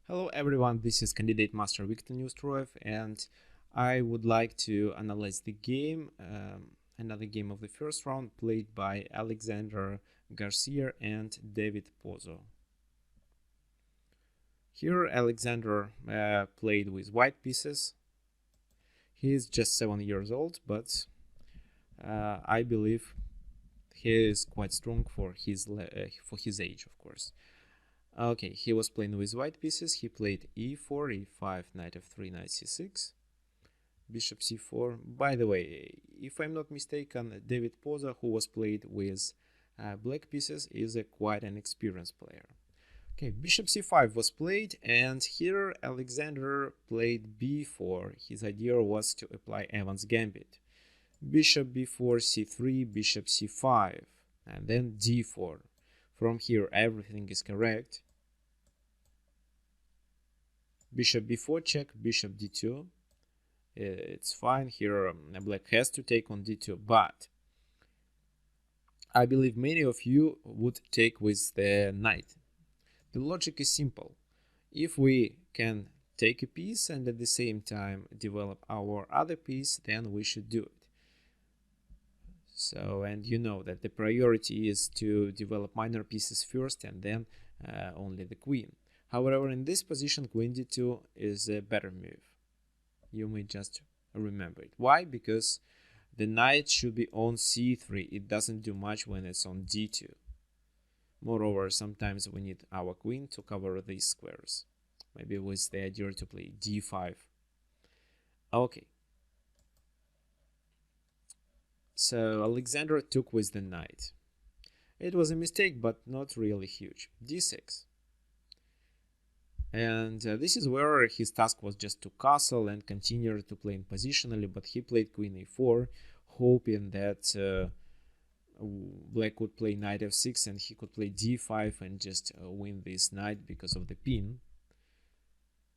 Hello everyone, this is candidate master Victor Neustroev, and I would like to analyze the game, another game of the first round played by Alexander Garcia and David Pozo. Here Alexander played with white pieces. He is just 7 years old, but I believe he is quite strong for his age, of course. Okay, he was playing with white pieces. He played e4, e5, knight f3, knight c6, bishop c4. By the way, if I'm not mistaken, David Pozo, who was played with black pieces, is quite an experienced player. Okay, bishop c5 was played, and here Alexander played b4. His idea was to apply Evans' Gambit. Bishop b4, c3, bishop c5, and then d4. From here, everything is correct. Bishop b4 check, bishop d2. It's fine. Here, black has to take on d2, but I believe many of you would take with the knight. The logic is simple. If we can take a piece and at the same time develop our other piece, then we should do it. So, and you know that the priority is to develop minor pieces first and then only the queen. However, in this position, queen d2 is a better move. You may just remember it. Why? Because the knight should be on c3. It doesn't do much when it's on d2. Moreover, sometimes we need our queen to cover these squares. Maybe with the idea to play d5. Okay. So Alexander took with the knight. It was a mistake, but not really huge. d6. And this is where his task was just to castle and continue to play in positionally, but he played queen a4, hoping that black would play knight f6 and he could play d5 and just win this knight because of the pin.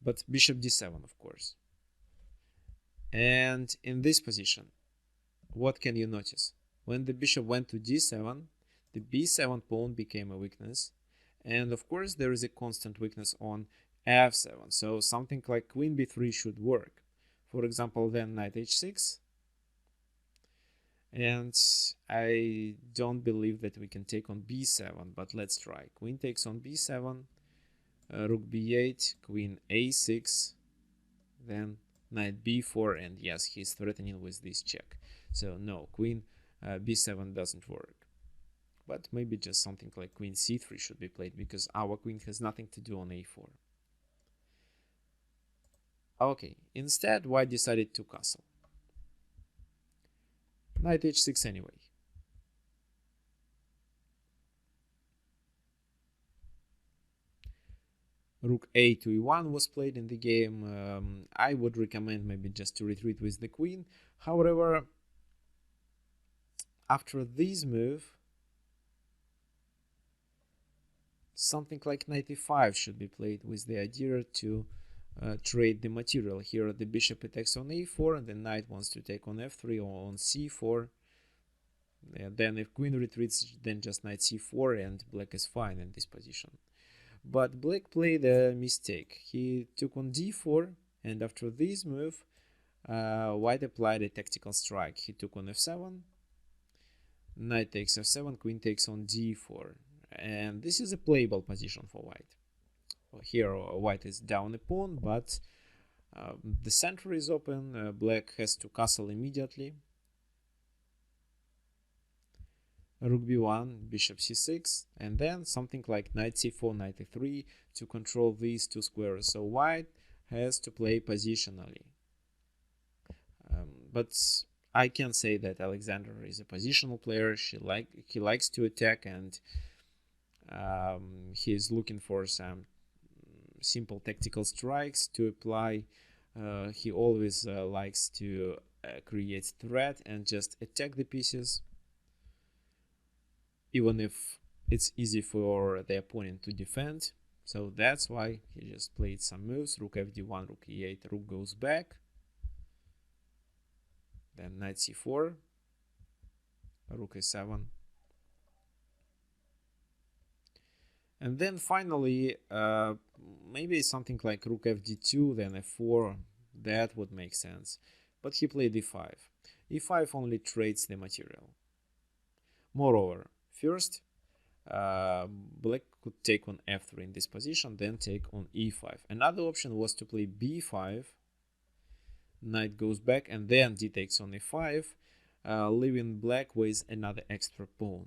But bishop d7, of course. And in this position, what can you notice? When the bishop went to d7, the b7 pawn became a weakness. And of course, there is a constant weakness on f7. So something like queen b3 should work. For example, then knight h6. And I don't believe that we can take on b7, but let's try. Queen takes on b7, rook b8, queen a6, then knight b4, and yes, he's threatening with this check. So no, queen b7 doesn't work. But maybe just something like queen c3 should be played, because our queen has nothing to do on a4. Okay, instead, white decided to castle. Knight h6 anyway. Rook a to e1 was played in the game. I would recommend maybe just to retreat with the queen. However, after this move, something like knight e5 should be played with the idea to trade the material. Here the bishop attacks on a4 and the knight wants to take on f3 or on c4. Then if queen retreats, then just knight c4 and black is fine in this position. But black played a mistake. He took on d4, and after this move, white applied a tactical strike. He took on f7, knight takes f7, queen takes on d4. And this is a playable position for white. Here white is down a pawn, but the center is open. Black has to castle immediately. Rook b1, bishop c6, and then something like knight c4, knight e3 to control these two squares. So white has to play positionally. But I can say that Alexander is a positional player. He likes to attack, and he is looking for some simple tactical strikes to apply. He always likes to create threat and just attack the pieces, even if it's easy for the opponent to defend. So that's why he just played some moves. Rook fd1, rook e8, rook goes back. Then knight c4, rook a7. And then finally, maybe something like rook fd2, then f4, that would make sense. But he played e5. e5 only trades the material. Moreover, first, black could take on f3 in this position, then take on e5. Another option was to play b5, knight goes back, and then d takes on e5, leaving black with another extra pawn.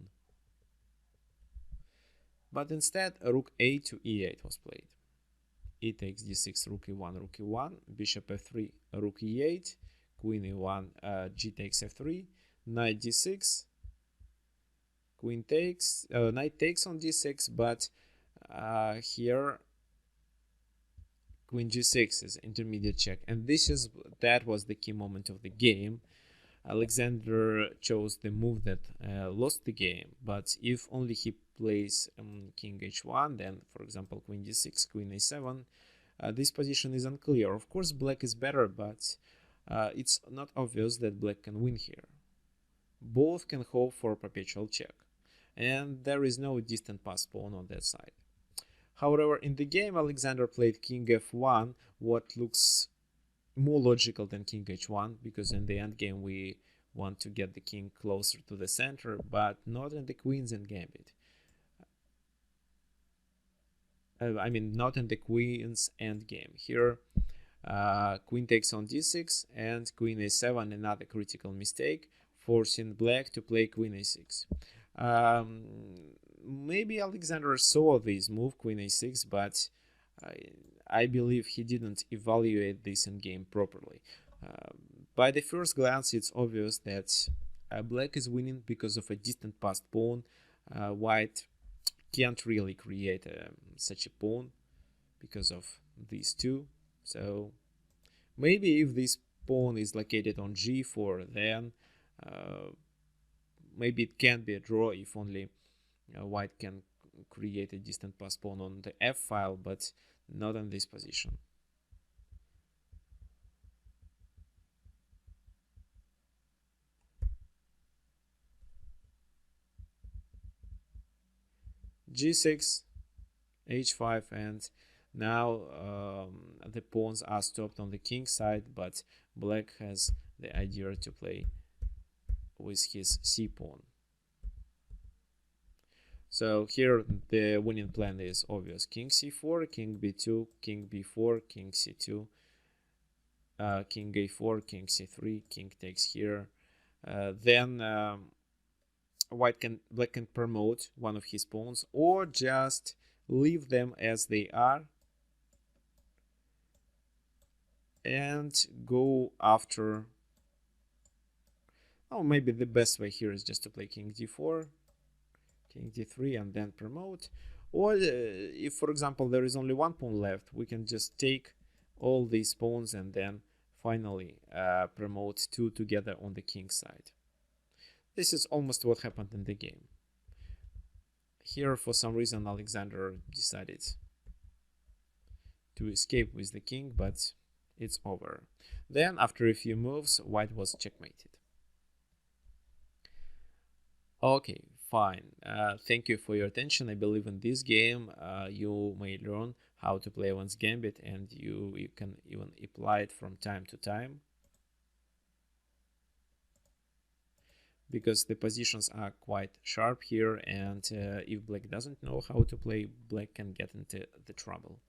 But instead, rook a to e8 was played. E takes d6, rook e1, rook e1, bishop f3, rook e8, queen e1, g takes f3, knight d6, queen takes, knight takes on d6, but here queen g6 is intermediate check, and that was the key moment of the game. Alexander chose the move that lost the game, but if only he plays king h1, then for example queen d6, queen a7, this position is unclear. Of course black is better, but it's not obvious that black can win here. Both can hope for perpetual check, and there is no distant pass pawn on that side. However, in the game Alexander played king f1, what looks more logical than king h1, because in the end game we want to get the king closer to the center, but not in the queens and gambit. I mean, not in the queen's endgame. Here, queen takes on d6 and queen a7, another critical mistake, forcing black to play queen a6. Maybe Alexander saw this move, queen a6, but I believe he didn't evaluate this in game properly. By the first glance, it's obvious that black is winning because of a distant passed pawn. White can't really create such a pawn because of these two. So maybe if this pawn is located on g4, then maybe it can be a draw if only white can create a distant pass pawn on the f file, but not in this position. g6, h5, and now the pawns are stopped on the king side, but black has the idea to play with his c pawn. So here the winning plan is obvious: king c4, king b2, king b4, king c2, king a4, king c3, king takes here. Then black can promote one of his pawns or just leave them as they are and go after. Oh, maybe the best way here is just to play king d4, king d3, and then promote. Or if, for example, there is only one pawn left, we can just take all these pawns and then finally promote two together on the king side. This is almost what happened in the game. Here, for some reason, Alexander decided to escape with the king, but it's over. Then, after a few moves, white was checkmated. Okay, fine. Thank you for your attention. I believe in this game you may learn how to play one's gambit, and you can even apply it from time to time, because the positions are quite sharp here, and if black doesn't know how to play, black can get into the trouble.